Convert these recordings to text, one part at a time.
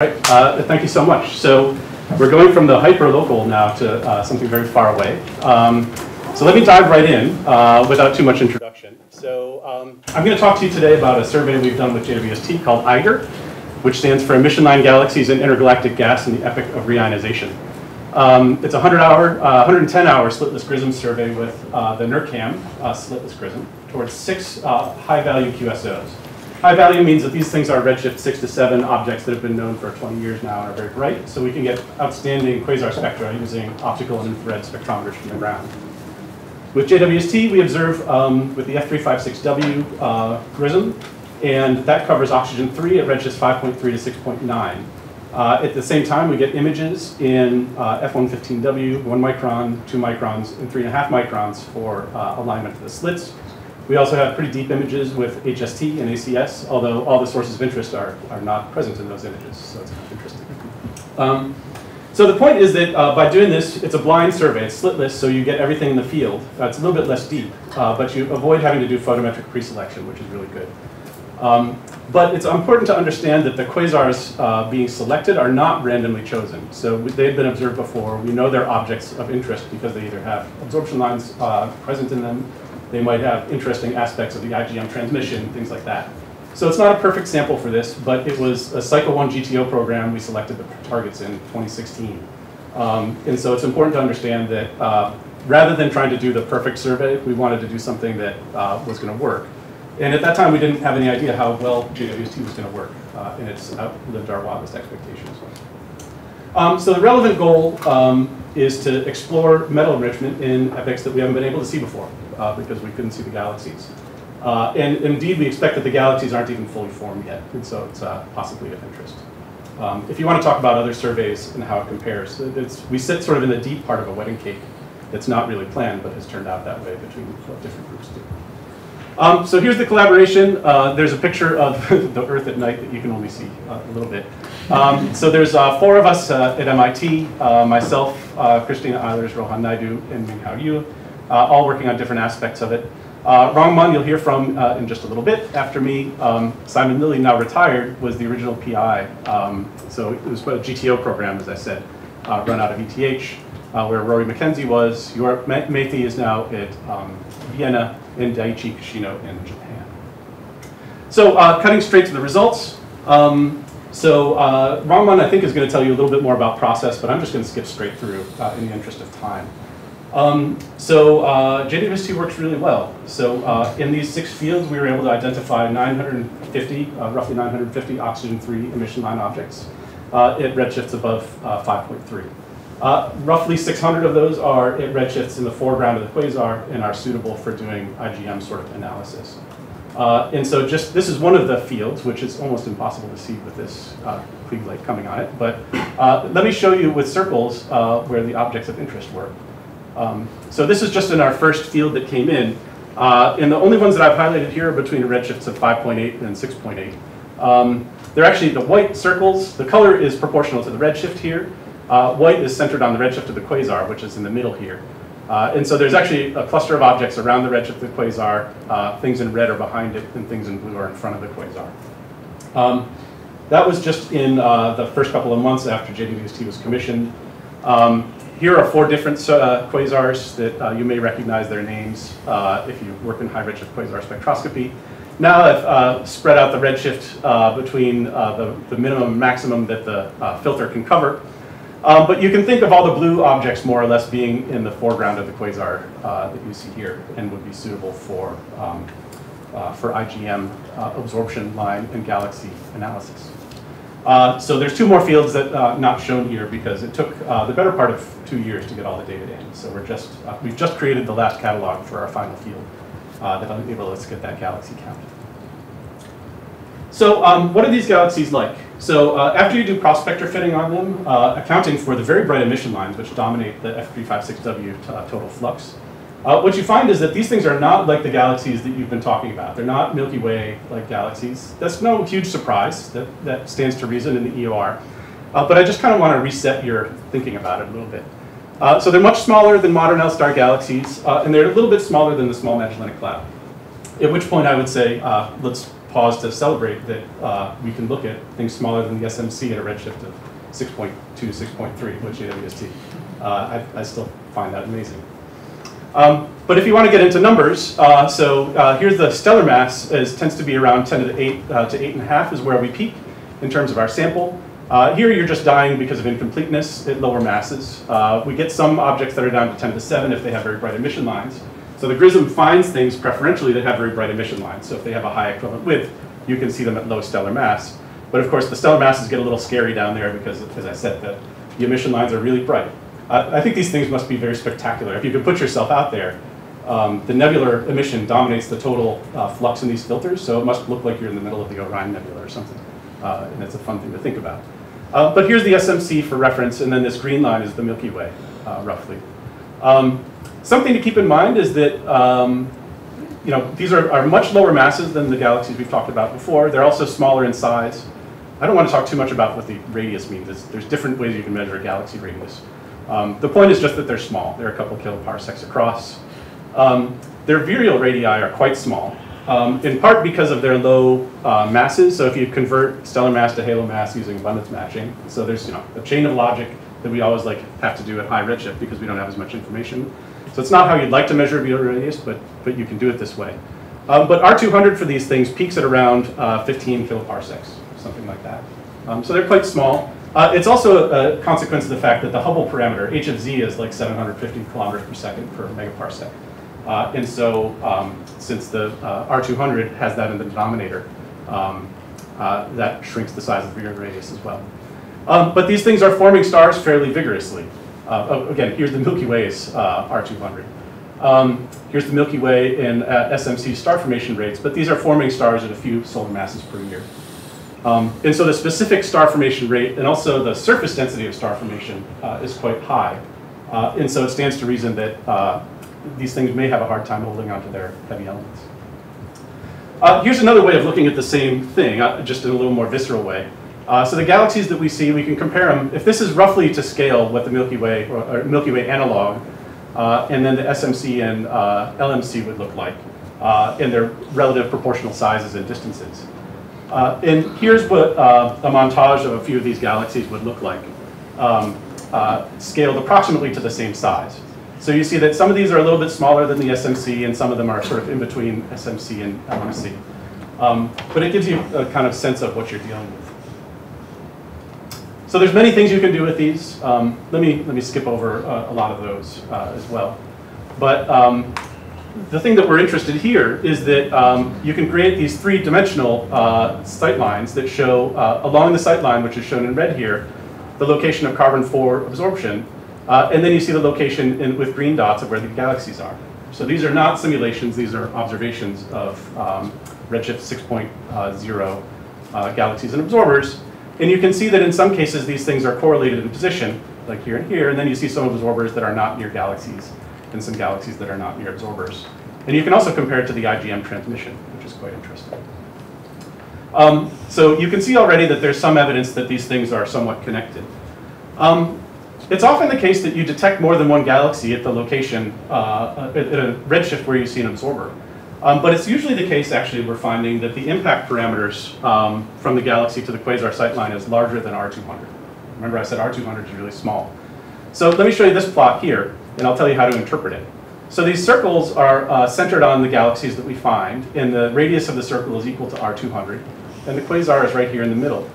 Right, thank you so much. So we're going from the hyper-local now to something very far away. So let me dive right in without too much introduction. So I'm going to talk to you today about a survey we've done with JWST called EIGER, which stands for Emission Line Galaxies and Intergalactic Gas in the Epoch of Reionization. It's a 110-hour slitless GRISM survey with the NERCAM slitless GRISM towards 6 high-value QSOs. High value means that these things are redshift 6 to 7 objects that have been known for 20 years now and are very bright, so we can get outstanding quasar spectra using optical and infrared spectrometers from the ground. With JWST, we observe with the F356W GRISM, and that covers oxygen 3 at redshift 5.3 to 6.9. At the same time, we get images in F115W, 1 micron, 2 microns, and 3.5 microns for alignment of the slits. We also have pretty deep images with HST and ACS, although all the sources of interest are not present in those images, so it's kind of interesting. So the point is that by doing this, it's a blind survey, it's slitless, so you get everything in the field. It's a little bit less deep, but you avoid having to do photometric preselection, which is really good. But it's important to understand that the quasars being selected are not randomly chosen. So they've been observed before. We know they're objects of interest because they either have absorption lines present in them, they might have interesting aspects of the IGM transmission, things like that. So it's not a perfect sample for this, but it was a Cycle 1 GTO program we selected the targets in 2016. And so it's important to understand that rather than trying to do the perfect survey, we wanted to do something that was going to work. And at that time, we didn't have any idea how well JWST was going to work, and it's outlived our wildest expectations. So the relevant goal is to explore metal enrichment in epochs that we haven't been able to see before, because we couldn't see the galaxies. And indeed, we expect that the galaxies aren't even fully formed yet, and so it's possibly of interest. If you want to talk about other surveys and how it compares, we sit sort of in the deep part of a wedding cake that's not really planned, but has turned out that way between what different groups do. So here's the collaboration. There's a picture of the Earth at night that you can only see a little bit. So there's 4 of us at MIT, myself, Christina Eilers, Rohan Naidu, and Minghao Yu, all working on different aspects of it. Rongman, you'll hear from in just a little bit after me. Simon Lilly, now retired, was the original PI. So it was a GTO program, as I said, run out of ETH, where Rory McKenzie was. Mathy is now at Vienna, and Daiichi Kishino in Japan. So cutting straight to the results. Rongman, I think, is going to tell you a little bit more about process, but I'm just going to skip straight through in the interest of time. JWST works really well. So in these 6 fields, we were able to identify roughly 950 oxygen-3 emission line objects at redshifts above 5.3. Roughly 600 of those are at redshifts in the foreground of the quasar and are suitable for doing IGM sort of analysis. And so this is one of the fields, which is almost impossible to see with this Klieg light coming on it. But let me show you with circles where the objects of interest were. So this is just in our first field that came in. And the only ones that I've highlighted here are between redshifts of 5.8 and 6.8. They're actually the white circles. The color is proportional to the redshift here. White is centered on the redshift of the quasar, which is in the middle here. And so there's actually a cluster of objects around the redshift of the quasar. Things in red are behind it, and things in blue are in front of the quasar. That was just in the first couple of months after JWST was commissioned. Here are 4 different quasars that you may recognize their names if you work in high redshift quasar spectroscopy. Now I've spread out the redshift between the minimum and maximum that the filter can cover. But you can think of all the blue objects more or less being in the foreground of the quasar that you see here and would be suitable for IGM absorption line and galaxy analysis. So there's 2 more fields that not shown here because it took the better part of 2 years to get all the data in. So we've just created the last catalog for our final field that'll enable us to get that galaxy count. So what are these galaxies like? So after you do cross-spectra fitting on them, accounting for the very bright emission lines which dominate the F356W total flux, what you find is that these things are not like the galaxies that you've been talking about. They're not Milky Way-like galaxies. That's no huge surprise. That stands to reason in the EOR. But I just kind of want to reset your thinking about it a little bit. So they're much smaller than modern L-star galaxies, and they're a little bit smaller than the Small Magellanic Cloud. At which point I would say, let's pause to celebrate that we can look at things smaller than the SMC at a redshift of 6.2, 6.3 with JWST. I still find that amazing. But if you want to get into numbers, here's the stellar mass tends to be around 10 to the 8 to 8.5 is where we peak in terms of our sample. Here you're just dying because of incompleteness at lower masses. We get some objects that are down to 10 to the 7 if they have very bright emission lines. So the GRISM finds things preferentially that have very bright emission lines. So if they have a high equivalent width, you can see them at low stellar mass. But of course the stellar masses get a little scary down there because, as I said, the emission lines are really bright. I think these things must be very spectacular. If you could put yourself out there, the nebular emission dominates the total flux in these filters, so it must look like you're in the middle of the Orion Nebula or something. And it's a fun thing to think about. But here's the SMC for reference, and then this green line is the Milky Way, roughly. Something to keep in mind is that these are much lower masses than the galaxies we've talked about before. They're also smaller in size. I don't want to talk too much about what the radius means. There's different ways you can measure a galaxy radius. The point is just that they're small. They're a couple kiloparsecs across. Their virial radii are quite small, in part because of their low masses. So if you convert stellar mass to halo mass using abundance matching, so there's a chain of logic that we always have to do at high redshift because we don't have as much information. So it's not how you'd like to measure virial radius, but you can do it this way. But R200 for these things peaks at around 15 kiloparsecs, something like that. So they're quite small. It's also a consequence of the fact that the Hubble parameter, h of z, is like 750 kilometers per second per megaparsec. And so since the R200 has that in the denominator, that shrinks the size of the virial radius as well. But these things are forming stars fairly vigorously. Again, here's the Milky Way's R200. Here's the Milky Way in SMC star formation rates, but these are forming stars at a few solar masses per year. And so the specific star formation rate and also the surface density of star formation is quite high. And so it stands to reason that these things may have a hard time holding onto their heavy elements. Here's another way of looking at the same thing, just in a little more visceral way. So the galaxies that we see, we can compare them. If this is roughly to scale what the Milky Way, or Milky Way analog, and then the SMC and LMC would look like in their relative proportional sizes and distances. And here's what a montage of a few of these galaxies would look like, scaled approximately to the same size. So you see that some of these are a little bit smaller than the SMC, and some of them are sort of in between SMC and LMC. But it gives you a kind of sense of what you're dealing with. So there's many things you can do with these. Let me skip over a lot of those as well. But the thing that we're interested here is that you can create these three-dimensional sight lines that show along the sight line, which is shown in red here, the location of carbon-4 absorption. And then you see the location with green dots of where the galaxies are. So these are not simulations, these are observations of redshift 6.0 galaxies and absorbers. And you can see that in some cases these things are correlated in position, like here and here, and then you see some absorbers that are not near galaxies and some galaxies that are not near absorbers. And you can also compare it to the IGM transmission, which is quite interesting. So you can see already that there's some evidence that these things are somewhat connected. It's often the case that you detect more than one galaxy at the location, at a redshift where you see an absorber. But it's usually the case, actually, we're finding that the impact parameters from the galaxy to the quasar sightline is larger than R200. Remember I said R200 is really small. So let me show you this plot here, and I'll tell you how to interpret it. So these circles are centered on the galaxies that we find, and the radius of the circle is equal to R200, and the quasar is right here in the middle.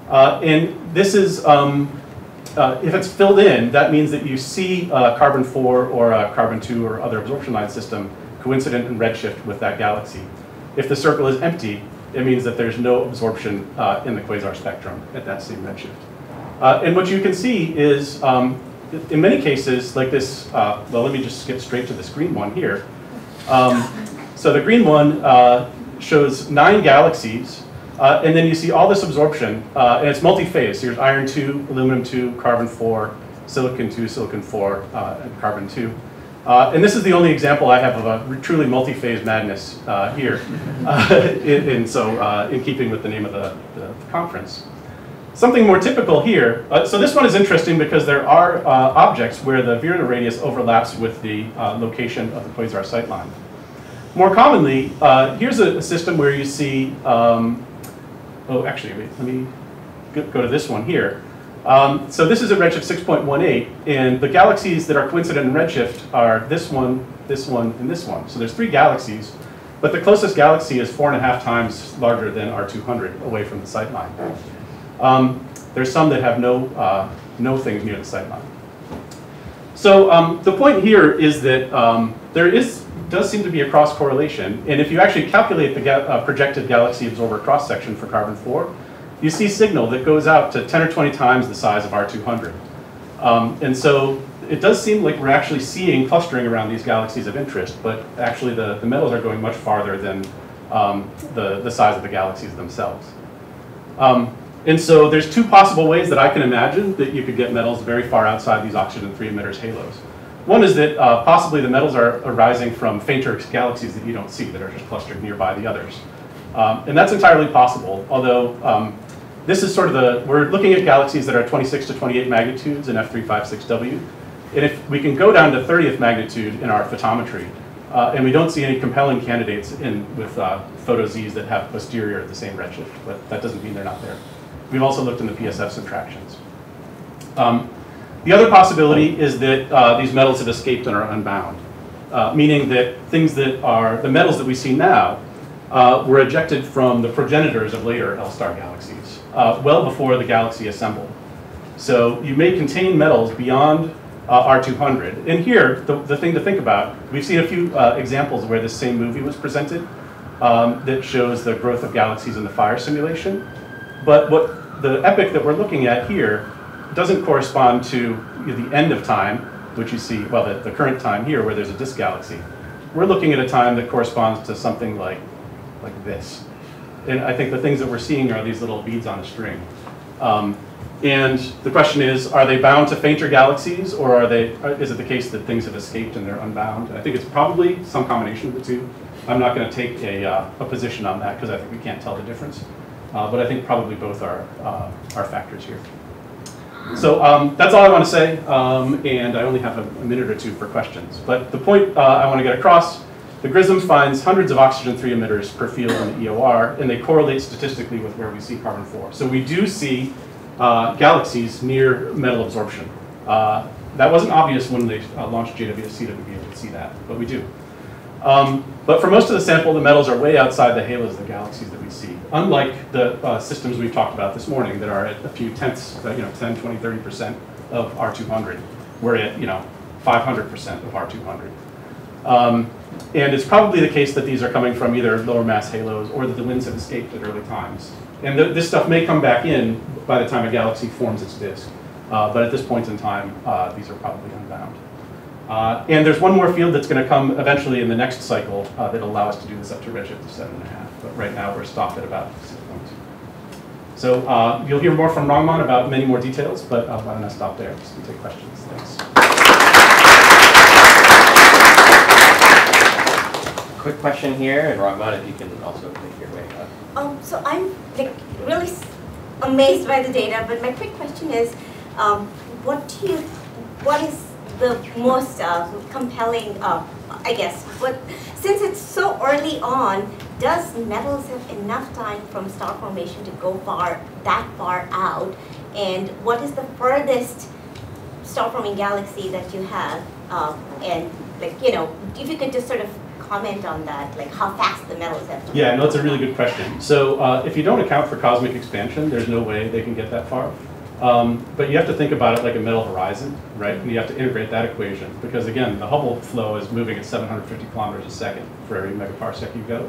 And this is, if it's filled in, that means that you see carbon-4 or carbon-2 or other absorption line system coincident in redshift with that galaxy. If the circle is empty, it means that there's no absorption in the quasar spectrum at that same redshift. And what you can see is, in many cases, like this, well, let me just skip straight to this green one here. So the green one shows 9 galaxies, and then you see all this absorption, and it's multi-phase. So here's iron 2, aluminum 2, carbon 4, silicon 2, silicon 4, and carbon 2. And this is the only example I have of a truly multi-phase madness here, in keeping with the name of the conference. Something more typical here, so this one is interesting because there are objects where the virial radius overlaps with the location of the quasar sightline. more commonly, here's a system where you see, oh, actually, wait, let me go to this one here. So this is a redshift 6.18, and the galaxies that are coincident in redshift are this one, and this one. So there's 3 galaxies, but the closest galaxy is 4.5 times larger than R200 away from the sightline. There's some that have no things near the sightline. So the point here is that does seem to be a cross correlation, and if you actually calculate the projected galaxy absorber cross section for carbon-4, you see signal that goes out to 10 or 20 times the size of R200. And so it does seem like we're actually seeing clustering around these galaxies of interest, but actually the metals are going much farther than the size of the galaxies themselves. And so there's 2 possible ways that I can imagine that you could get metals very far outside these oxygen-3 emitters halos. One is that possibly the metals are arising from fainter galaxies that you don't see, that are just clustered nearby the others. And that's entirely possible, although this is sort of we're looking at galaxies that are 26 to 28 magnitudes in F356W. And if we can go down to 30th magnitude in our photometry, and we don't see any compelling candidates with photo-Zs that have posterior at the same redshift, but that doesn't mean they're not there. We've also looked in the PSF subtractions. The other possibility is that these metals have escaped and are unbound, meaning that things that are the metals that we see now were ejected from the progenitors of later L-star galaxies, well before the galaxy assembled. So you may contain metals beyond R200. And here, the thing to think about, we've seen a few examples where this same movie was presented that shows the growth of galaxies in the fire simulation. But what the epoch that we're looking at here doesn't correspond to the end of time, which you see, well, the current time here where there's a disk galaxy. We're looking at a time that corresponds to something like this. And I think the things that we're seeing are these little beads on a string. And the question is, are they bound to fainter galaxies, or is it the case that things have escaped and they're unbound? And I think it's probably some combination of the two. I'm not going to take a position on that because I think we can't tell the difference. But I think probably both are factors here. So that's all I want to say, and I only have a minute or two for questions. But the point I want to get across, the GRISM finds hundreds of oxygen-3 emitters per field in the EOR, and they correlate statistically with where we see carbon-4. So we do see galaxies near metal absorption. That wasn't obvious when they launched JWST to be able to see that, but we do. But for most of the sample, the metals are way outside the halos of the galaxies that we see, unlike the systems we've talked about this morning that are at a few tenths, 10, 20, 30% of R200. We're at 500% of R200. And it's probably the case that these are coming from either lower mass halos or that the winds have escaped at early times. And this stuff may come back in by the time a galaxy forms its disk. But at this point in time, these are probably unbound. And there's one more field that's going to come eventually in the next cycle that'll allow us to do this up to redshift of 7.5. But right now we're stopped at about 6.2. So you'll hear more from Rangman about many more details, but why don't I stop there just to take questions. Thanks. Quick question here, and Rangman, if you can also make your way up. So I'm really amazed by the data, but my quick question is, what is the most compelling, I guess, since it's so early on, does metals have enough time from star formation to go that far out? And what is the furthest star forming galaxy that you have? And if you could just sort of comment on that, like how fast the metals have to go. Yeah, no, it's a really good question. So if you don't account for cosmic expansion, there's no way they can get that far. But you have to think about it like a metal horizon, right? And you have to integrate that equation because, again, the Hubble flow is moving at 750 kilometers a second for every megaparsec you go.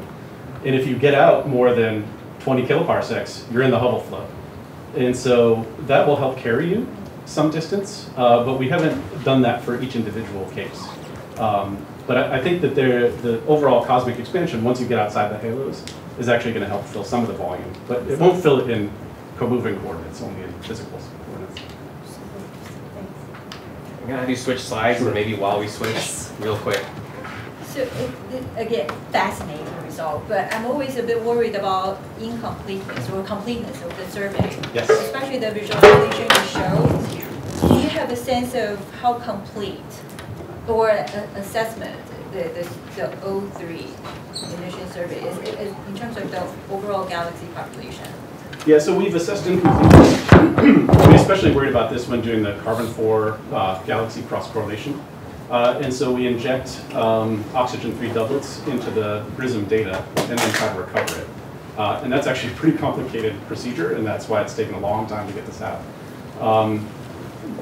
And if you get out more than 20 kiloparsecs, you're in the Hubble flow. And so that will help carry you some distance, but we haven't done that for each individual case. But I think that the overall cosmic expansion, once you get outside the halos, is actually going to help fill some of the volume. But it won't fill it in co-moving coordinates, only in physical coordinates. I'm going to have you switch slides, and maybe while we switch, real quick. So, again, fascinating result, but I'm always a bit worried about incompleteness or completeness of the survey. Yes. Especially the visualization you showed. Do you have a sense of how complete or assessment the O3 emission survey is in terms of the overall galaxy population? Yeah, so we've assessed incompleteness. We're especially worried about this when doing the carbon-4 galaxy cross-correlation. And so we inject oxygen-3 doublets into the GRISM data and then try to recover it. And that's actually a pretty complicated procedure, and that's why it's taken a long time to get this out.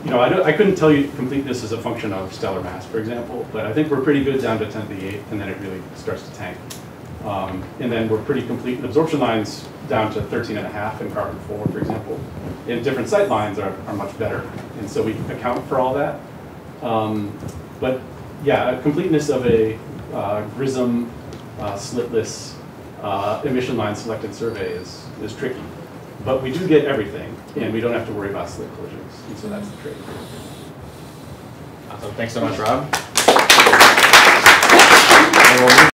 You know, I couldn't tell you completeness is a function of stellar mass, for example, but I think we're pretty good down to 10 to the 8th, and then it really starts to tank. And then we're pretty complete in absorption lines down to 13.5 in carbon-4, for example. And different sight lines are much better, and so we account for all that. But yeah, a completeness of a GRISM slitless emission line selected survey is tricky. But we do get everything, and we don't have to worry about slit collisions, and so that's the trick. Awesome. Thanks so much, Rob.